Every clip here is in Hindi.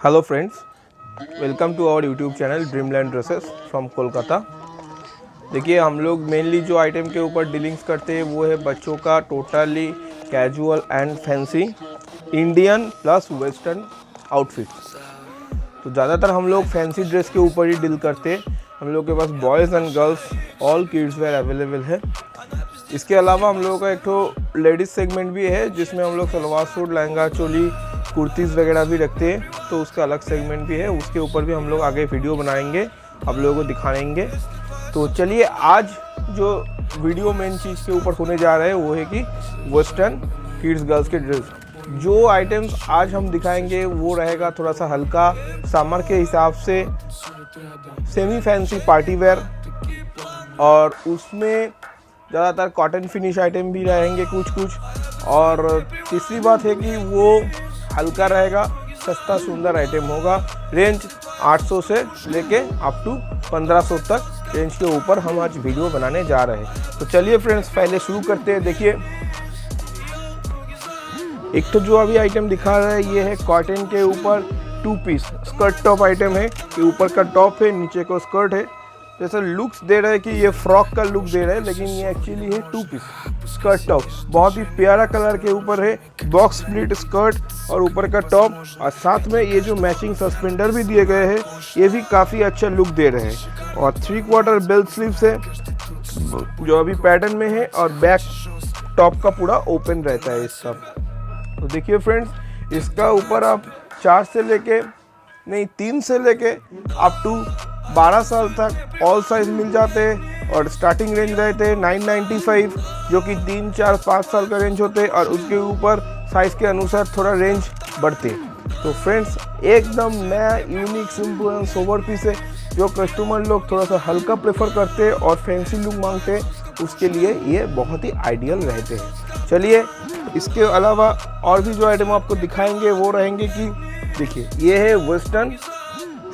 Hello friends, welcome to our YouTube channel Dreamland Dresses from Kolkata. देखिए, हम लोग मेनली जो आइटम के ऊपर डीलिंग्स करते हैं वो है बच्चों का totally casual and fancy Indian plus western outfits. तो ज़्यादातर हम लोग फैंसी ड्रेस के ऊपर ही डील करते हैं। हम लोग के पास boys and girls all kids were available है। इसके अलावा हम लोगों का एक तो लेडीज़ सेगमेंट भी है जिसमें हम लोग सलवार सूट, लहंगा, चोली, कुर्तीज़ वगैरह भी रखते हैं, तो उसका अलग सेगमेंट भी है। उसके ऊपर भी हम लोग आगे वीडियो बनाएंगे, आप लोगों को दिखाएंगे। तो चलिए, आज जो वीडियो मेन चीज़ के ऊपर होने जा रहा है वो है कि वेस्टर्न किड्स गर्ल्स के ड्रेस। जो आइटम्स आज हम दिखाएंगे वो रहेगा थोड़ा सा हल्का समर के हिसाब से सेमी फैंसी पार्टी वेयर, और उसमें ज़्यादातर कॉटन फिनिश आइटम भी रहेंगे कुछ। और तीसरी बात है कि वो हल्का रहेगा, सस्ता सुंदर आइटम होगा। रेंज 800 से लेके अप टू 1500 तक रेंज के ऊपर हम आज वीडियो बनाने जा रहे हैं। तो चलिए फ्रेंड्स, पहले शुरू करते हैं। देखिए, एक तो जो अभी आइटम दिखा रहा है ये है कॉटन के ऊपर 2 पीस स्कर्ट टॉप आइटम है कि ऊपर का टॉप है, नीचे को स्कर्ट है। जैसे लुक्स दे रहा है कि ये फ्रॉक का लुक दे रहा है, लेकिन ये एक्चुअली है 2 पीस स्कर्ट टॉप। बहुत ही प्यारा कलर के ऊपर है, बॉक्स स्प्लिट स्कर्ट और ऊपर का टॉप, और साथ में ये जो मैचिंग सस्पेंडर भी दिए गए हैं ये भी काफ़ी अच्छा लुक दे रहे हैं। और 3/4 बेल स्लीव्स है जो अभी पैटर्न में है, और बैक टॉप का पूरा ओपन रहता है इसका। तो देखिए फ्रेंड्स, इसका ऊपर आप 3 से लेके अप टू 12 साल तक ऑल साइज मिल जाते हैं। और स्टार्टिंग रेंज रहते हैं 995, जो कि 3, 4, 5 साल का रेंज होते हैं, और उसके ऊपर साइज़ के अनुसार थोड़ा रेंज बढ़ते हैं। तो फ्रेंड्स, एकदम नया unique simple and sober piece है। जो कस्टमर लोग थोड़ा सा हल्का प्रेफर करते हैं और फैंसी लुक मांगते हैं, उसके लिए ये बहुत ही आइडियल रहते हैं। चलिए, इसके अलावा और भी जो आइटम आपको दिखाएंगे वो रहेंगे कि देखिए, ये है वेस्टर्न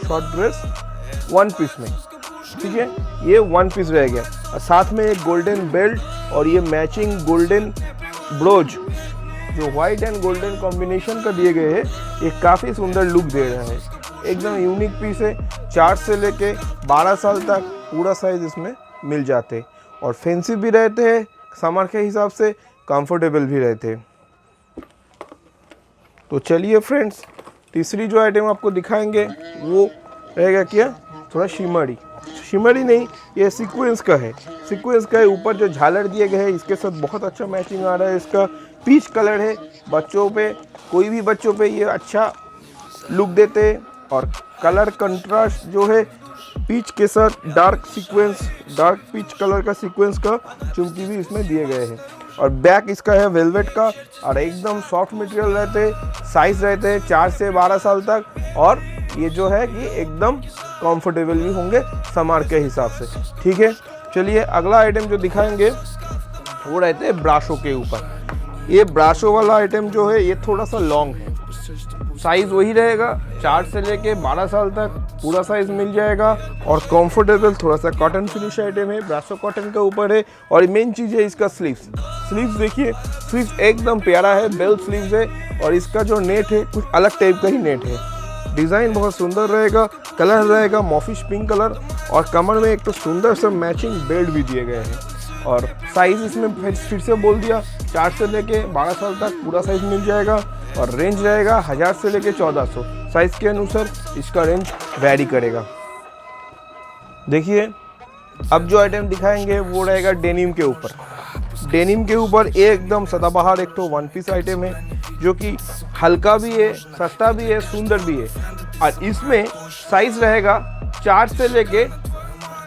शॉर्ट ड्रेस 1 पीस में, ठीक है। ये 1 पीस रह गया, और साथ में एक गोल्डन बेल्ट और ये मैचिंग गोल्डन ब्रोज जो वाइट एंड गोल्डन कॉम्बिनेशन का दिए गए हैं, ये काफ़ी सुंदर लुक दे रहा है। एकदम यूनिक पीस है। 4 से लेके 12 साल तक पूरा साइज इसमें मिल जाते हैं, और फैंसी भी रहते हैं, समर के हिसाब से कंफर्टेबल भी रहते हैं। तो चलिए फ्रेंड्स, तीसरी जो आइटम आपको दिखाएंगे वो रहेगा क्या, थोड़ा शिमरी नहीं, ये सीक्वेंस का है। सीक्वेंस का है, ऊपर जो झालर दिए गए हैं इसके साथ बहुत अच्छा मैचिंग आ रहा है। इसका पीच कलर है, बच्चों पे, कोई भी बच्चों पे ये अच्छा लुक देते हैं। और कलर कंट्रास्ट जो है पीच के साथ डार्क पीच कलर का सीक्वेंस का चुमकी भी इसमें दिए गए हैं। और बैक इसका है वेलवेट का, और एकदम सॉफ्ट मटेरियल रहते हैं। साइज रहते हैं 4 से 12 साल तक, और ये जो है कि एकदम कंफर्टेबल भी होंगे समर के हिसाब से, ठीक है। चलिए, अगला आइटम जो दिखाएंगे वो रहते हैं ब्राशो के ऊपर। ये ब्राशो वाला आइटम जो है ये थोड़ा सा लॉन्ग है, साइज़ वही रहेगा 4 से लेके 12 साल तक पूरा साइज़ मिल जाएगा, और कंफर्टेबल थोड़ा सा कॉटन फिनिश आइटम है, ब्राशो कॉटन के ऊपर है। और मेन चीज़ है इसका स्लीव्स देखिए, स्लीव्स एकदम प्यारा है, बेल स्लीव्स है, और इसका जो नेट है कुछ अलग टाइप का ही नेट है। डिज़ाइन बहुत सुंदर रहेगा, कलर रहेगा मॉफिश पिंक कलर, और कमर में एक तो सुंदर सा मैचिंग बेल्ट भी दिए गए हैं। और साइज़ इसमें फिर से बोल दिया, 4 से लेके 12 साल तक पूरा साइज़ मिल जाएगा, और रेंज रहेगा 1000 से लेके 1400। साइज़ के अनुसार इसका रेंज वैरी करेगा। देखिए, अब जो आइटम दिखाएंगे वो रहेगा डेनिम के ऊपर। डेनिम के ऊपर एकदम सदाबहार एक तो 1 पीस आइटम है, जो कि हल्का भी है, सस्ता भी है, सुंदर भी है। और इसमें साइज़ रहेगा 4 से लेके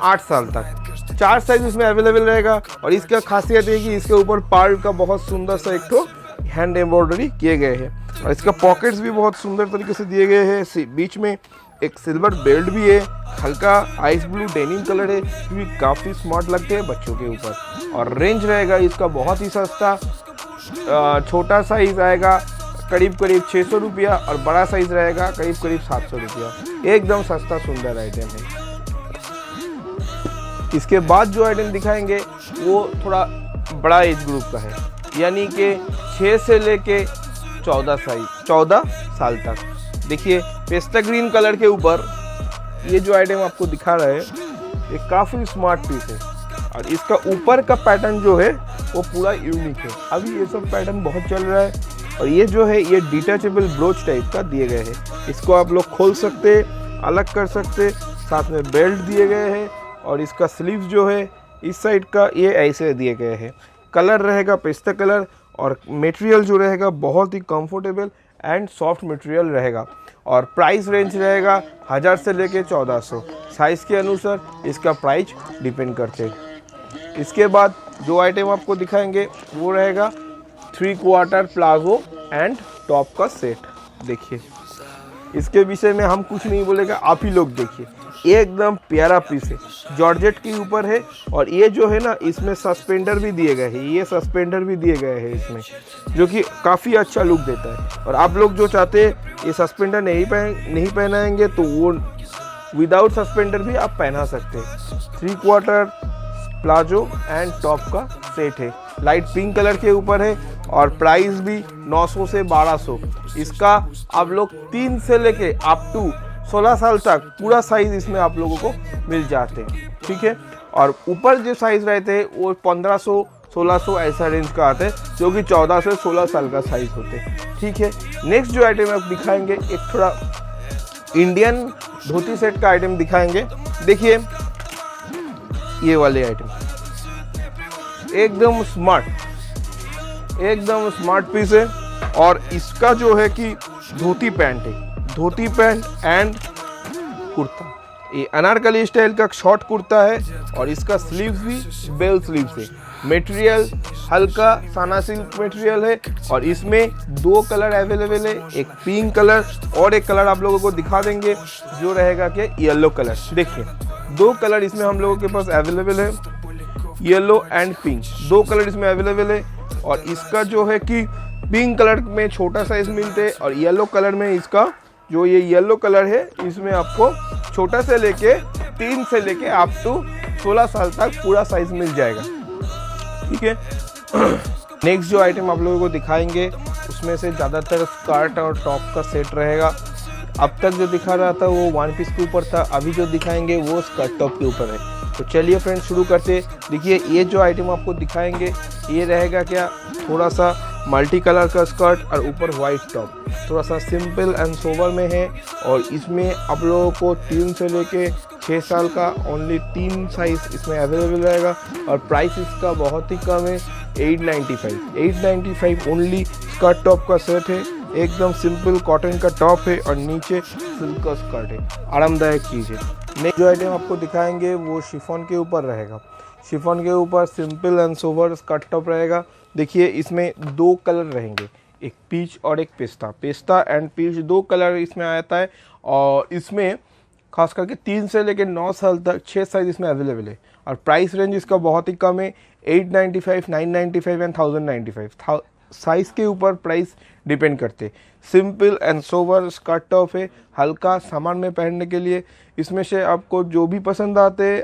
8 साल तक, 4 साइज इसमें अवेलेबल रहेगा। और इसका खासियत है कि इसके ऊपर पर्ल का बहुत सुंदर सा एक तो हैंड एम्ब्रॉयडरी किए गए हैं, और इसका पॉकेट्स भी बहुत सुंदर तरीके से दिए गए हैं। बीच में एक सिल्वर बेल्ट भी है, हल्का आइस ब्लू डेनिम कलर है, जो भी काफ़ी स्मार्ट लगते हैं बच्चों के ऊपर। और रेंज रहेगा इसका बहुत ही सस्ता, छोटा साइज़ आएगा करीब 600 रुपया, और बड़ा साइज़ रहेगा करीब 700 रुपया। एकदम सस्ता सुंदर आइटम है। इसके बाद जो आइटम दिखाएंगे वो थोड़ा बड़ा एज ग्रुप का है, यानी कि 6 से लेके 14 साल तक। देखिए पेस्ता ग्रीन कलर के ऊपर ये जो आइटम आपको दिखा रहा है ये काफ़ी स्मार्ट पीस है और इसका ऊपर का पैटर्न जो है वो पूरा यूनिक है। अभी ये सब पैटर्न बहुत चल रहा है और ये जो है ये डिटैचेबल ब्रोच टाइप का दिए गए हैं। इसको आप लोग खोल सकते, अलग कर सकते, साथ में बेल्ट दिए गए हैं और इसका स्लीव्स जो है इस साइड का ये ऐसे दिए गए हैं। कलर रहेगा पेस्ता कलर और मटेरियल जो रहेगा बहुत ही कंफर्टेबल एंड सॉफ्ट मटेरियल रहेगा और प्राइस रेंज रहेगा 1000 से लेके 1400। साइज़ के अनुसार इसका प्राइस डिपेंड करते हैं। इसके बाद जो आइटम आपको दिखाएंगे वो रहेगा 3/4 प्लाजो एंड टॉप का सेट। देखिए इसके विषय में हम कुछ नहीं बोलेगा, आप ही लोग देखिए, एकदम प्यारा पीस है, जॉर्जेट के ऊपर है और ये जो है ना इसमें सस्पेंडर भी दिए गए हैं, ये सस्पेंडर भी दिए गए हैं इसमें, जो कि काफ़ी अच्छा लुक देता है। और आप लोग जो चाहते हैं ये सस्पेंडर नहीं पहनाएंगे तो वो विदाउट सस्पेंडर भी आप पहना सकते हैं। 3/4 प्लाजो एंड टॉप का सेट है, लाइट पिंक कलर के ऊपर है और प्राइस भी 900 से 1200। इसका आप लोग 3 से लेके अप टू 16 साल तक पूरा साइज़ इसमें आप लोगों को मिल जाते हैं, ठीक है। और ऊपर जो साइज़ रहते हैं वो 1500 1600 ऐसा रेंज का आता है, जो कि 14 से 16 साल का साइज़ होते हैं, ठीक है। नेक्स्ट जो आइटम आप दिखाएंगे एक थोड़ा इंडियन धोती सेट का आइटम दिखाएंगे। देखिए ये वाले आइटम एकदम स्मार्ट पीस है और इसका जो है कि धोती पैंट है, धोती पैंट एंड कुर्ता। ये अनारकली स्टाइल का शॉर्ट कुर्ता है और इसका स्लीव्स भी बेल स्लीव्स है। मटेरियल हल्का साना सिल्क मटेरियल है और इसमें 2 कलर अवेलेबल है, एक पिंक कलर और एक कलर आप लोगों को दिखा देंगे जो रहेगा कि येलो कलर। देखिए 2 कलर इसमें हम लोगों के पास अवेलेबल है, येलो एंड पिंक, 2 कलर इसमें अवेलेबल है। और इसका जो है कि पिंक कलर में छोटा साइज मिलते हैं और येलो कलर में इसका जो ये येलो कलर है इसमें आपको छोटा से लेके 3 से लेके अप टू 16 साल तक पूरा साइज मिल जाएगा, ठीक है। नेक्स्ट जो आइटम आप लोगों को दिखाएंगे उसमें से ज़्यादातर स्कर्ट और टॉप का सेट रहेगा। अब तक जो दिखा रहा था वो 1 पीस के ऊपर था, अभी जो दिखाएंगे वो स्कर्ट टॉप के ऊपर है। तो चलिए फ्रेंड्स शुरू करते। देखिए ये जो आइटम आपको दिखाएंगे ये रहेगा क्या, थोड़ा सा मल्टी कलर का स्कर्ट और ऊपर वाइट टॉप, थोड़ा सा सिंपल एंड सोबर में है और इसमें आप लोगों को 3 से लेके 6 साल का ओनली 3 साइज इसमें अवेलेबल रहेगा और प्राइस इसका बहुत ही कम है, 895 ओनली। स्कर्ट टॉप का सेट है, एकदम सिंपल कॉटन का टॉप है और नीचे सिल्क का स्कर्ट है, आरामदायक चीज़ है। नेक्स्ट जो आइटम आपको दिखाएंगे वो शिफॉन के ऊपर रहेगा। शिफॉन के ऊपर simple and sober skirt top रहेगा। देखिए इसमें 2 कलर रहेंगे, एक पीच और एक पेस्ता एंड पीच, 2 कलर इसमें आता है और इसमें खास करके 3 से लेकर 9 साल तक 6 साइज इसमें अवेलेबल है और प्राइस रेंज इसका बहुत ही कम है, 895, 995 एंड 1095। साइज़ के ऊपर प्राइस डिपेंड करते। Simple and sober skirt top है, हल्का सामान में पहनने के लिए। इसमें से आपको जो भी पसंद आते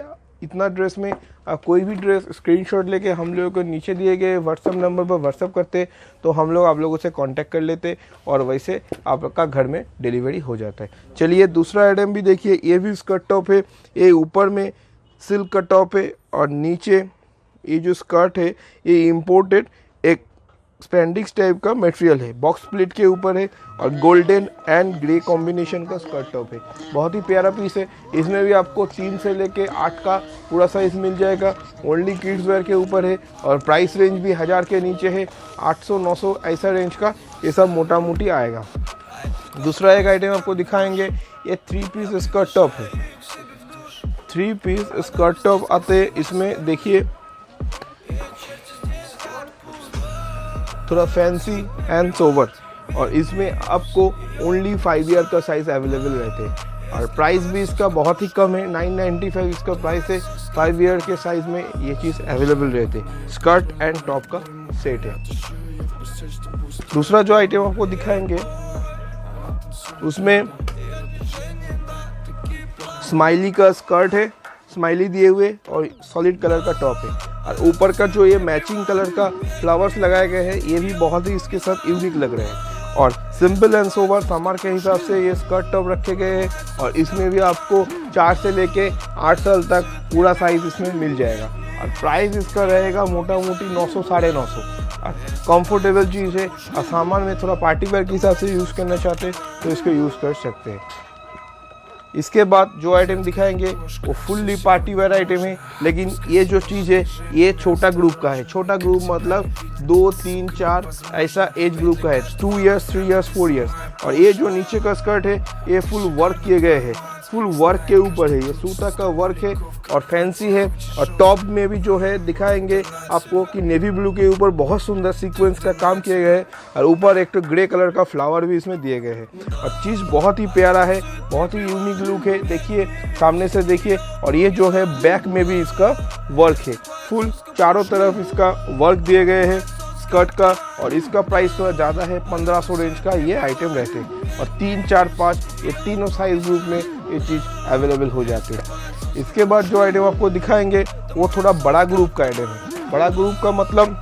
इतना ड्रेस में आप कोई भी ड्रेस स्क्रीनशॉट लेके हम लोगों को नीचे दिए गए व्हाट्सएप नंबर पर व्हाट्सएप करते तो हम लोग आप लोगों से कांटेक्ट कर लेते और वैसे आपका घर में डिलीवरी हो जाता है। चलिए दूसरा आइटम भी देखिए, ये भी स्कर्ट टॉप है, ये ऊपर में सिल्क का टॉप है और नीचे ये जो स्कर्ट है ये इम्पोर्टेड एक स्पेंडिक्स टाइप का मटेरियल है, बॉक्स प्लेट के ऊपर है और गोल्डन एंड ग्रे कॉम्बिनेशन का स्कर्ट टॉप है। बहुत ही प्यारा पीस है, इसमें भी आपको 3 से लेके 8 का पूरा साइज मिल जाएगा, ओनली किड्स वेयर के ऊपर है और प्राइस रेंज भी 1000 के नीचे है, 800-900 ऐसा रेंज का ये सब मोटा मोटी आएगा। दूसरा एक आइटम आपको दिखाएंगे, ये 3 पीस स्कर्ट टॉप है। 3 पीस स्कर्ट टॉप आते इसमें देखिए थोड़ा फैंसी एंड सोवर और इसमें आपको ओनली 5 ईयर का साइज़ अवेलेबल रहते हैं और प्राइस भी इसका बहुत ही कम है, 995 इसका प्राइस है। 5 ईयर के साइज़ में ये चीज़ अवेलेबल रहते हैं। स्कर्ट एंड टॉप का सेट है। दूसरा जो आइटम आपको दिखाएंगे उसमें स्माइली का स्कर्ट है, स्माइली दिए हुए और सॉलिड कलर का टॉप है और ऊपर का जो ये मैचिंग कलर का फ्लावर्स लगाए गए हैं ये भी बहुत ही इसके साथ यूनिक लग रहे हैं और सिंपल एंड सोबर समर के हिसाब से ये स्कर्ट टॉप रखे गए हैं। और इसमें भी आपको 4 से लेके 8 साल तक पूरा साइज़ इसमें मिल जाएगा। और प्राइस इसका रहेगा मोटा मोटी 900 साढ़े 900। कंफर्टेबल चीज़ है और सामान में थोड़ा पार्टी वेयर के हिसाब से यूज़ करना चाहते हैं तो इसको यूज़ कर सकते हैं। इसके बाद जो आइटम दिखाएंगे वो फुल्ली पार्टी वेयर आइटम है, लेकिन ये जो चीज़ है ये छोटा ग्रुप का है। छोटा ग्रुप मतलब 2, 3, 4 ऐसा एज ग्रुप का है, 2 इयर्स, 3 इयर्स, 4 इयर्स। और ये जो नीचे का स्कर्ट है ये फुल वर्क किए गए हैं, फुल वर्क के ऊपर है, ये सूता का वर्क है और फैंसी है। और टॉप में भी जो है दिखाएंगे आपको कि नेवी ब्लू के ऊपर बहुत सुंदर सीक्वेंस का काम किया गया है और ऊपर एक तो ग्रे कलर का फ्लावर भी इसमें दिए गए हैं। और चीज़ बहुत ही प्यारा है, बहुत ही यूनिक लुक है। देखिए सामने से देखिए। और ये जो है बैक में भी इसका वर्क है, फुल चारों तरफ इसका वर्क दिए गए हैं स्कर्ट का। और इसका प्राइस थोड़ा ज़्यादा है, 1500 रेंज का ये आइटम रहते हैं। और 3, 4, 5 ये तीनों साइज ग्रुप में ये चीज़ अवेलेबल हो जाती है। इसके बाद जो आइटम आपको दिखाएंगे वो थोड़ा बड़ा ग्रुप का आइटम है। बड़ा ग्रुप का मतलब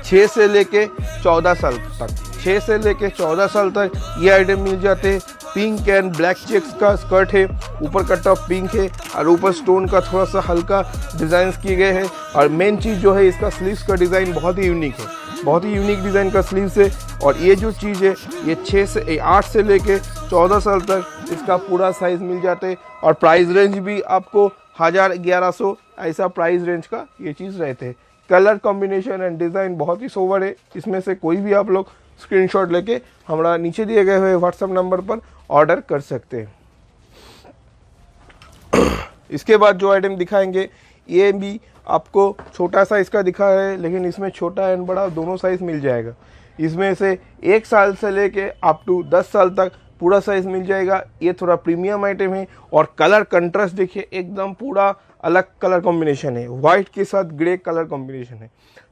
6 से लेके 14 साल तक, 6 से लेके 14 साल तक ये आइटम मिल जाते हैं। पिंक एंड ब्लैक चेक्स का स्कर्ट है, ऊपर का टॉप पिंक है और ऊपर स्टोन का थोड़ा सा हल्का डिज़ाइन किए गए हैं। और मेन चीज़ जो है इसका स्लीव्स का डिज़ाइन बहुत ही यूनिक है, बहुत ही यूनिक डिज़ाइन का स्लीव्स है। और ये जो चीज़ है ये 8 से लेके 14 साल तक इसका पूरा साइज़ मिल जाते हैं। और प्राइस रेंज भी आपको 1000-1100 ऐसा प्राइस रेंज का ये चीज़ रहते हैं। कलर कॉम्बिनेशन एंड डिज़ाइन बहुत ही सोवर है। इसमें से कोई भी आप लोग स्क्रीनशॉट लेके हमारा नीचे दिए गए हुए व्हाट्सएप नंबर पर ऑर्डर कर सकते हैं। इसके बाद जो आइटम दिखाएंगे ये भी आपको छोटा साइज़ का दिखा है, लेकिन इसमें छोटा एंड बड़ा दोनों साइज़ मिल जाएगा। इसमें से 1 साल से लेके अप टू 10 साल तक पूरा साइज़ मिल जाएगा। ये थोड़ा प्रीमियम आइटम है और कलर कंट्रास्ट देखिए एकदम पूरा अलग कलर कॉम्बिनेशन है, वाइट के साथ ग्रे कलर कॉम्बिनेशन है।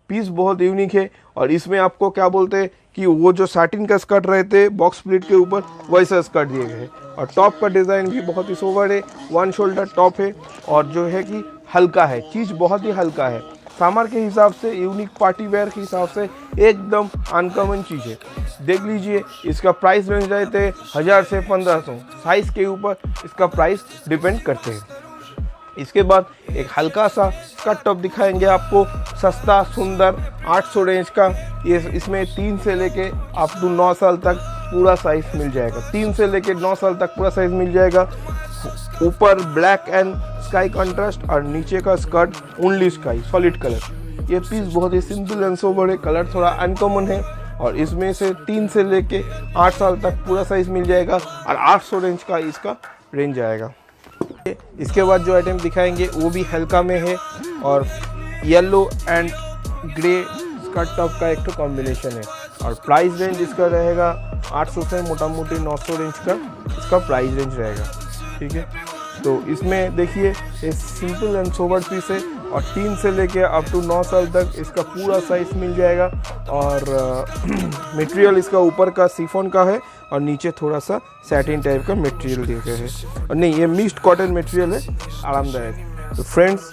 पीस बहुत यूनिक है। और इसमें आपको क्या बोलते हैं कि वो जो साटिन का स्कर्ट रहते हैं बॉक्स प्लीट के ऊपर वैसा स्कर्ट दिए गए हैं। और टॉप का डिज़ाइन भी बहुत ही सोवर है, 1 शोल्डर टॉप है और जो है कि हल्का है, चीज़ बहुत ही हल्का है। समर के हिसाब से, यूनिक पार्टी वेयर के हिसाब से एकदम अनकॉमन चीज़ है। देख लीजिए इसका प्राइस रेंज रहते हैं 1000 से 1500, साइज़ के ऊपर इसका प्राइस डिपेंड करते हैं। इसके बाद एक हल्का सा स्कर्ट टॉप दिखाएंगे आपको, सस्ता सुंदर 800 रेंज का। ये इसमें 3 से लेके अप टू 9 साल तक पूरा साइज़ मिल जाएगा, 3 से लेके 9 साल तक पूरा साइज़ मिल जाएगा। ऊपर ब्लैक एंड स्काई कंट्रास्ट और नीचे का skirt only sky solid colour. ये पीस बहुत ही सिंपल एंड सोबर है, कलर थोड़ा अनकॉमन है। और इसमें से 3 से लेके 8 साल तक पूरा साइज़ मिल जाएगा और 800 रेंज का इसका रेंज आएगा। इसके बाद जो आइटम दिखाएंगे वो भी हल्का में है और yellow and grey skirt top का एक तो कॉम्बिनेशन है। और प्राइस रेंज इसका रहेगा 800 से मोटा मोटी 900 रेंज का इसका प्राइस रेंज रहेगा। ठीक है, तो इसमें देखिए ये सिंपल एंड सोबर पीस है और 3 से लेके अप टू 9 साल तक इसका पूरा साइज़ मिल जाएगा। और मटेरियल इसका ऊपर का सिफॉन का है और नीचे थोड़ा सा सैटिन टाइप का मटेरियल दिया गया है। और नहीं, ये मिक्स्ड कॉटन मटेरियल है, आरामदायक। तो फ्रेंड्स,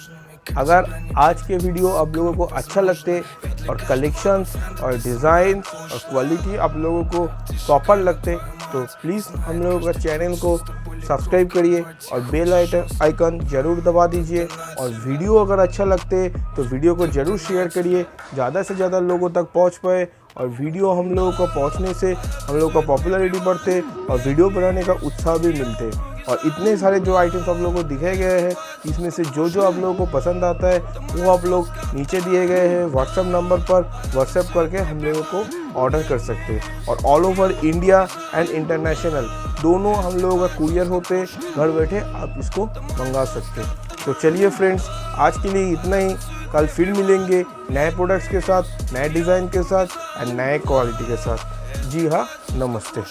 अगर आज के वीडियो आप लोगों को अच्छा लगते और कलेक्शंस और डिज़ाइन और क्वालिटी आप लोगों को प्रॉपर लगते तो प्लीज़ हम लोगों का चैनल को सब्सक्राइब करिए और बेल आइकन ज़रूर दबा दीजिए। और वीडियो अगर अच्छा लगते तो वीडियो को ज़रूर शेयर करिए, ज़्यादा से ज़्यादा लोगों तक पहुंच पाए। और वीडियो हम लोगों को पहुंचने से हम लोगों का पॉपुलैरिटी बढ़ते और वीडियो बनाने का उत्साह भी मिलते। और इतने सारे जो आइटम्स आप लोगों को दिखाए गए हैं, इसमें से जो आप लोगों को पसंद आता है वो आप लोग नीचे दिए गए हैं व्हाट्सएप नंबर पर व्हाट्सएप करके हम लोगों को ऑर्डर कर सकते हैं। और all over India and international दोनों हम लोगों का कुरियर होते, घर बैठे आप इसको मंगा सकते हैं। तो चलिए फ्रेंड्स, आज के लिए इतना ही। कल फिर मिलेंगे नए प्रोडक्ट्स के साथ, नए डिज़ाइन के साथ और नए क्वालिटी के साथ। जी हाँ, नमस्ते।